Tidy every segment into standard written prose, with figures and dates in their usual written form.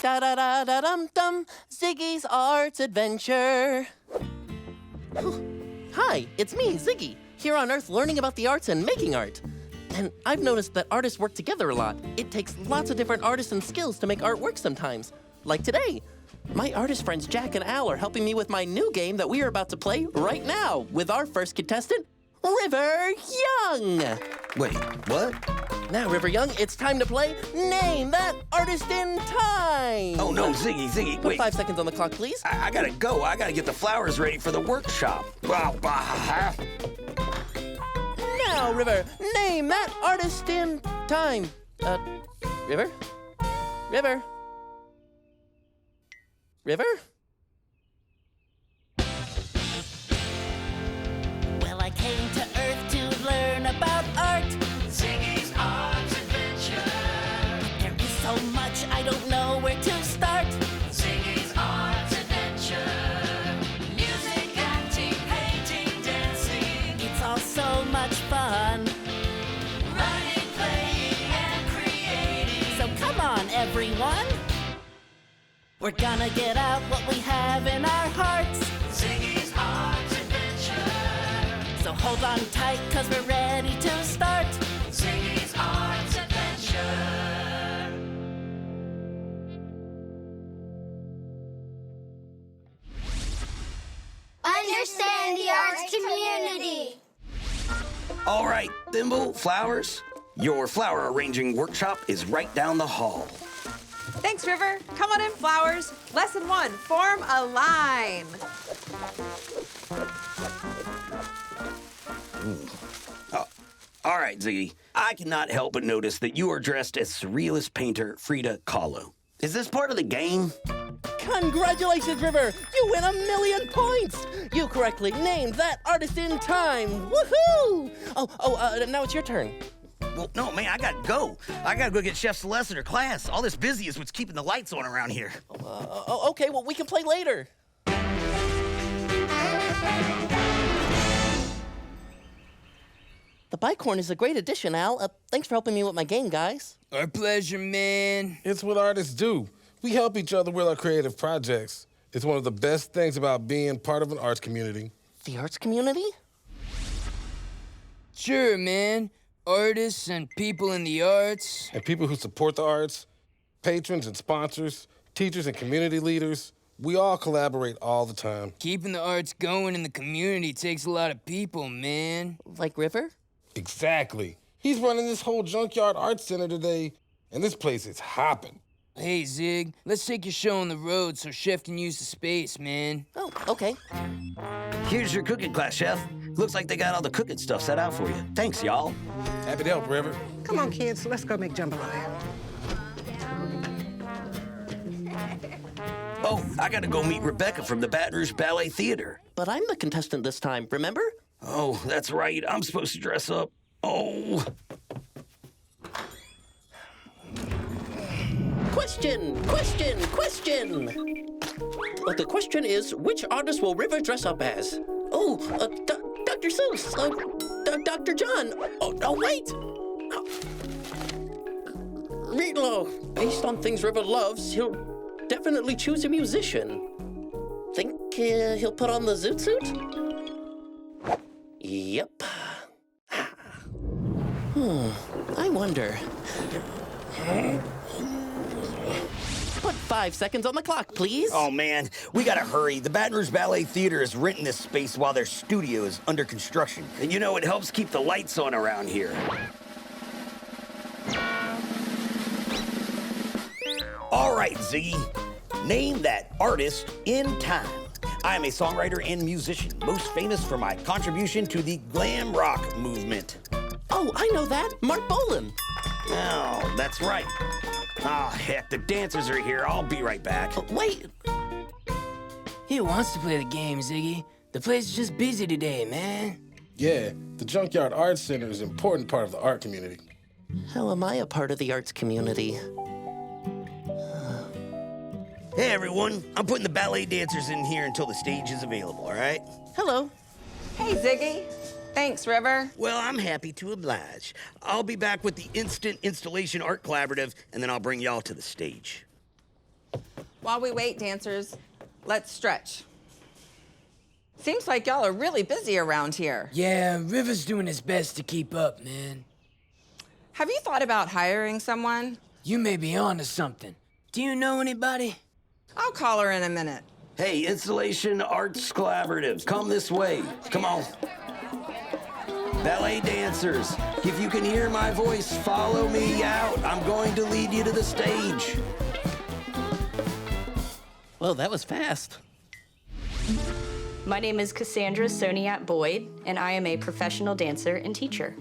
Da-da-da-da-dum-dum, Ziggy's Arts Adventure. Hi, it's me, Ziggy, here on Earth learning about the arts and making art. And I've noticed that artists work together a lot. It takes lots of different artists and skills to make artwork sometimes. Like today. My artist friends Jack and Al are helping me with my new game that we are about to play right now with our first contestant, River Young. Wait, what? Now, River Young, it's time to play Name That Artist in Time. Oh, no, Ziggy, Put wait. 5 seconds on the clock, please. I gotta go. I gotta get the flowers ready for the workshop. Now, River, name that artist in time. River? River? River? Well, I came to Earth to learn about art. Ziggy's Arts Adventure. There is so much I don't know where to start. Ziggy's Arts Adventure. Music, acting, painting, dancing. It's all so much fun. Writing, playing, and creating. So come on, everyone. We're gonna get out what we have in our hearts. Ziggy's Arts Adventure. So hold on tight, 'cause we're ready to start. Ziggy's Arts Adventure. Understand the arts community. All right, Thimble, Flowers, your flower arranging workshop is right down the hall. Thanks, River. Come on in, Flowers. Lesson 1, form a line. All right, Ziggy. I cannot help but notice that you are dressed as surrealist painter Frida Kahlo. Is this part of the game? Congratulations, River! You win 1,000,000 points! You correctly named that artist in time! Woohoo! Now it's your turn. Well, no, man, I gotta go. I gotta go get Chef Celeste in her class. All this busy is what's keeping the lights on around here. Okay, well, we can play later. The bike horn is a great addition, Al. Thanks for helping me with my game, guys. Our pleasure, man. It's what artists do. We help each other with our creative projects. It's one of the best things about being part of an arts community. The arts community? Sure, man. Artists and people in the arts. And people who support the arts, patrons and sponsors, teachers and community leaders, we all collaborate all the time. Keeping the arts going in the community takes a lot of people, man. Like River? Exactly. He's running this whole junkyard art center today, and this place is hopping. Hey, Zig, let's take your show on the road so Chef can use the space, man. Oh, okay. Here's your cooking class, Chef. Looks like they got all the cooking stuff set out for you. Thanks, y'all. Happy to help, River. Come on, kids, let's go make jambalaya. Oh, I gotta go meet Rebecca from the Baton Rouge Ballet Theater. But I'm the contestant this time, remember? Oh, that's right. I'm supposed to dress up. Oh. Question! The question is, which artist will River dress up as? Oh, Dr. Seuss, Dr. John. Oh, wait! Meatloaf. Based on things River loves, he'll definitely choose a musician. Think he'll put on the zoot suit? Yep. I wonder. Put 5 seconds on the clock, please. Oh, man, we gotta hurry. The Baton Rouge Ballet Theater is renting this space while their studio is under construction. And you know, it helps keep the lights on around here. All right, Ziggy. Name that artist in time. I am a songwriter and musician, most famous for my contribution to the glam rock movement. Oh, I know that. Mark Bolan. Oh, that's right. Ah, heck, the dancers are here. I'll be right back. Wait. He wants to play the game, Ziggy. The place is just busy today, man. Yeah, the Junkyard Arts Center is an important part of the art community. How am I a part of the arts community? Hey, everyone. I'm putting the ballet dancers in here until the stage is available, all right? Hello. Hey, Ziggy. Thanks, River. Well, I'm happy to oblige. I'll be back with the Instant Installation Art Collaborative, and then I'll bring y'all to the stage. While we wait, dancers, let's stretch. Seems like y'all are really busy around here. Yeah, River's doing his best to keep up, man. Have you thought about hiring someone? You may be on to something. Do you know anybody? I'll call her in a minute. Hey, Installation Arts Collaborative, come this way. Come on. Ballet dancers, if you can hear my voice, follow me out. I'm going to lead you to the stage. Whoa, that was fast. My name is Cassandra Soniat Boyd, and I am a professional dancer and teacher.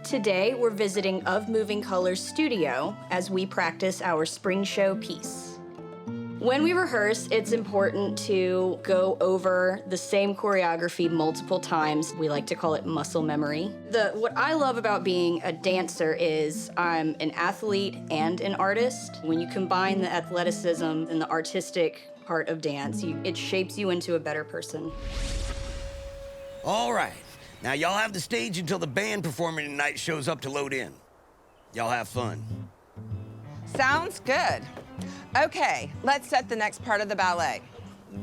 Today, we're visiting Of Moving Colors studio as we practice our spring show piece. When we rehearse, it's important to go over the same choreography multiple times. We like to call it muscle memory. What I love about being a dancer is I'm an athlete and an artist. When you combine the athleticism and the artistic part of dance, it shapes you into a better person. All right. Now, y'all have the stage until the band performing tonight shows up to load in. Y'all have fun. Sounds good. Okay, let's set the next part of the ballet.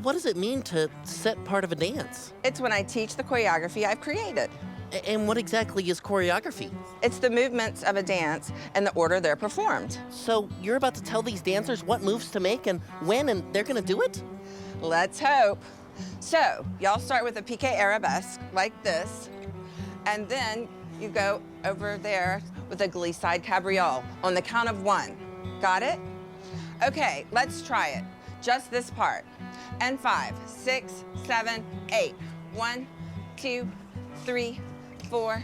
What does it mean to set part of a dance? It's when I teach the choreography I've created. And what exactly is choreography? It's the movements of a dance and the order they're performed. So you're about to tell these dancers what moves to make and when, and they're gonna do it? Let's hope. So, y'all start with a piqué arabesque, like this, and then you go over there with a glissade cabriole on the count of 1. Got it? Okay, let's try it. Just this part. And 5, 6, 7, 8. 1, 2, 3, 4.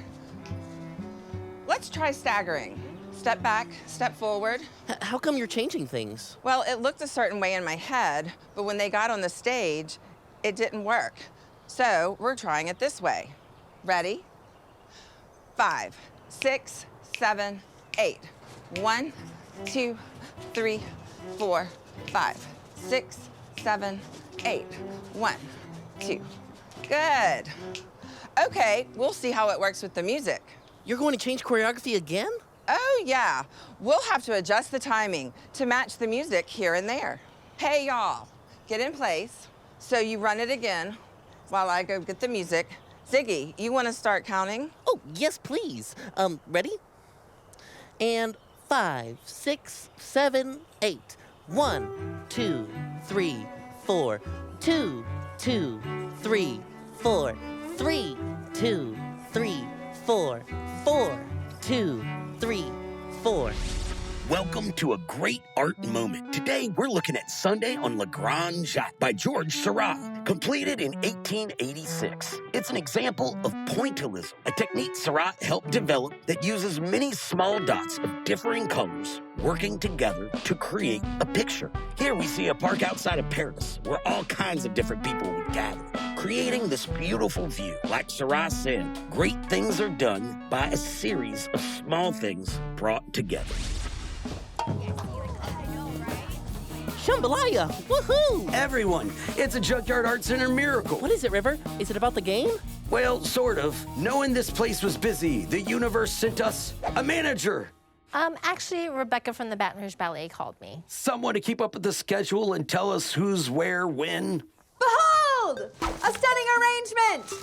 Let's try staggering. Step back, step forward. How come you're changing things? Well, it looked a certain way in my head, but when they got on the stage, it didn't work. So we're trying it this way. Ready? 5, 6, 7, 8. 1, 2, 3, 4, 5, 6, 7, 8. 1, 2. Good. Okay, we'll see how it works with the music. You're going to change choreography again? Oh, yeah. We'll have to adjust the timing to match the music here and there. Hey, y'all, get in place. So you run it again while I go get the music. Ziggy, you want to start counting? Oh, yes, please. Ready? And 5, 6, 7, 8. 1, 2, 3, 4. 2, 2, 3, 4. 3, 2, 3, 4. 4, 2, 3, 4. Welcome to a great art moment. Today, we're looking at Sunday on Le Grand Jatte by Georges Seurat, completed in 1886. It's an example of pointillism, a technique Seurat helped develop that uses many small dots of differing colors working together to create a picture. Here we see a park outside of Paris where all kinds of different people would gather, creating this beautiful view. Like Seurat said, great things are done by a series of small things brought together. Jambalaya! Woohoo! Everyone, it's a Junkyard Art Center miracle. What is it, River? Is it about the game? Well, sort of. Knowing this place was busy, the universe sent us a manager. Actually, Rebecca from the Baton Rouge Ballet called me. Someone to keep up with the schedule and tell us who's where, when. Behold! A stunning arrangement!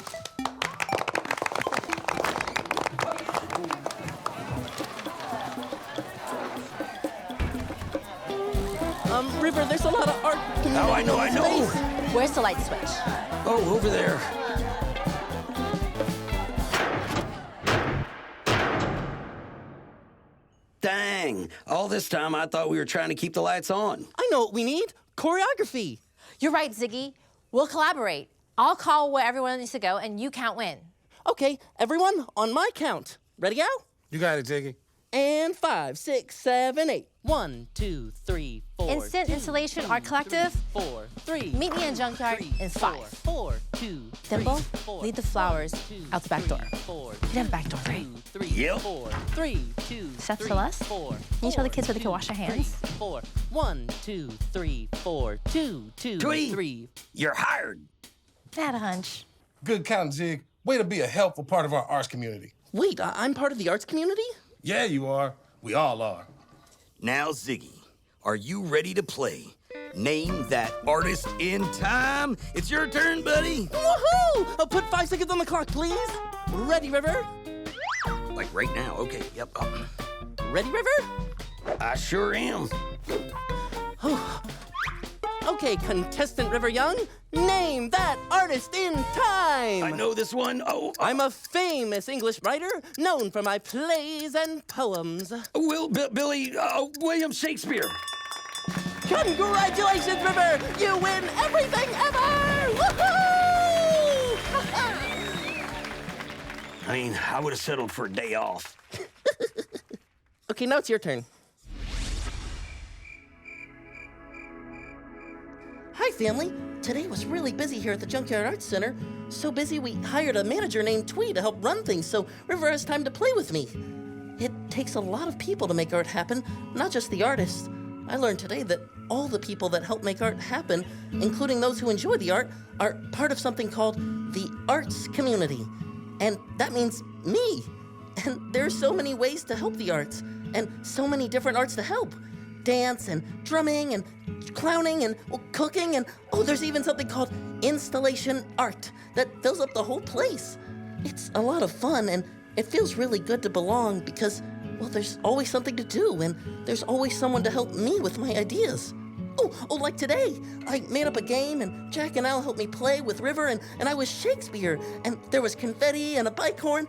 River, there's a lot of art. Oh, I know. Where's the light switch? Oh, over there. Dang. All this time, I thought we were trying to keep the lights on. I know what we need. Choreography. You're right, Ziggy. We'll collaborate. I'll call where everyone needs to go, and you count when. Okay, everyone, on my count. Ready, go? You got it, Ziggy. And 5, 6, 7, 8. 1, 2, 3, 4. Instant Installation Art Collective. 4, 3. Meet me in Junkyard in 5. 4, 2, 3, Dimple, 4. lead the flowers 2, out the back door. 4. You have a back door, right? 2, 3, Yep. 4. 3, 2, Chef 3, Celeste? 4. Can you tell the kids where they can wash their hands? 4. 1, 2, 3, 4. 2, 2, Twee. 3. You're hired. I had a hunch. Good counting, Zig. Way to be a helpful part of our arts community. Wait, I'm part of the arts community? Yeah, you are. We all are. Now, Ziggy, are you ready to play Name that artist in time. It's your turn, buddy. Woohoo! Put 5 seconds on the clock, please. Ready, River? Like right now. Okay, yep. Ready, River? I sure am. Okay, contestant River Young, name that artist in time. I know this one. Oh, I'm a famous English writer known for my plays and poems. Billy William Shakespeare. Congratulations, River! You win everything ever! Woohoo! I mean, I would have settled for a day off. Okay, now it's your turn. Hi, family. Today was really busy here at the Junkyard Arts Center. So busy we hired a manager named Twee to help run things so River has time to play with me. It takes a lot of people to make art happen, not just the artists. I learned today that all the people that help make art happen, including those who enjoy the art, are part of something called the arts community. And that means me. And there are so many ways to help the arts, and so many different arts to help. Dance and drumming and clowning and cooking and there's even something called installation art that fills up the whole place. It's a lot of fun and it feels really good to belong because, well, there's always something to do and there's always someone to help me with my ideas. Like today, I made up a game and Jack and Al helped me play with River and I was Shakespeare and there was confetti and a bike horn.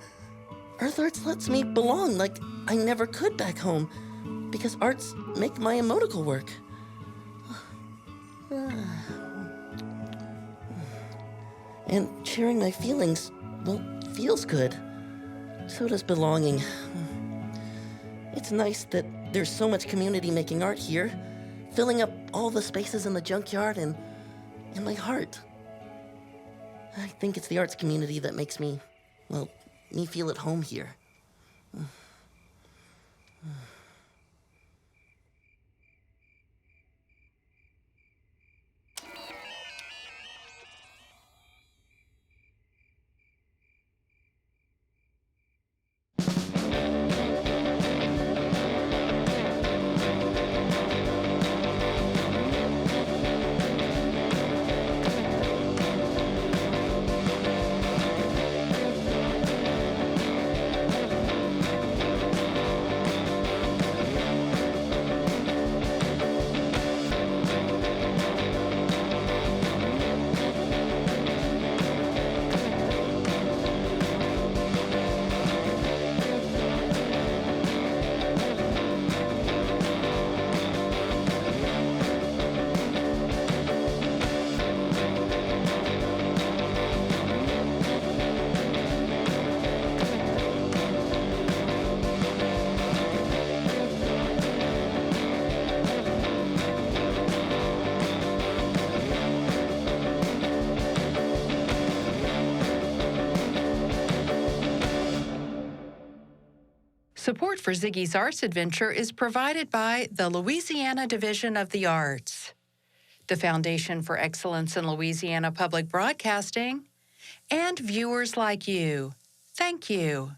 Earth Arts lets me belong like I never could back home because arts make my emotical work. And sharing my feelings, well, feels good. So does belonging. It's nice that there's so much community making art here, filling up all the spaces in the junkyard and in my heart. I think it's the arts community that makes me feel at home here. Support for Ziggy's Arts Adventure is provided by the Louisiana Division of the Arts, the Foundation for Excellence in Louisiana Public Broadcasting, and viewers like you. Thank you.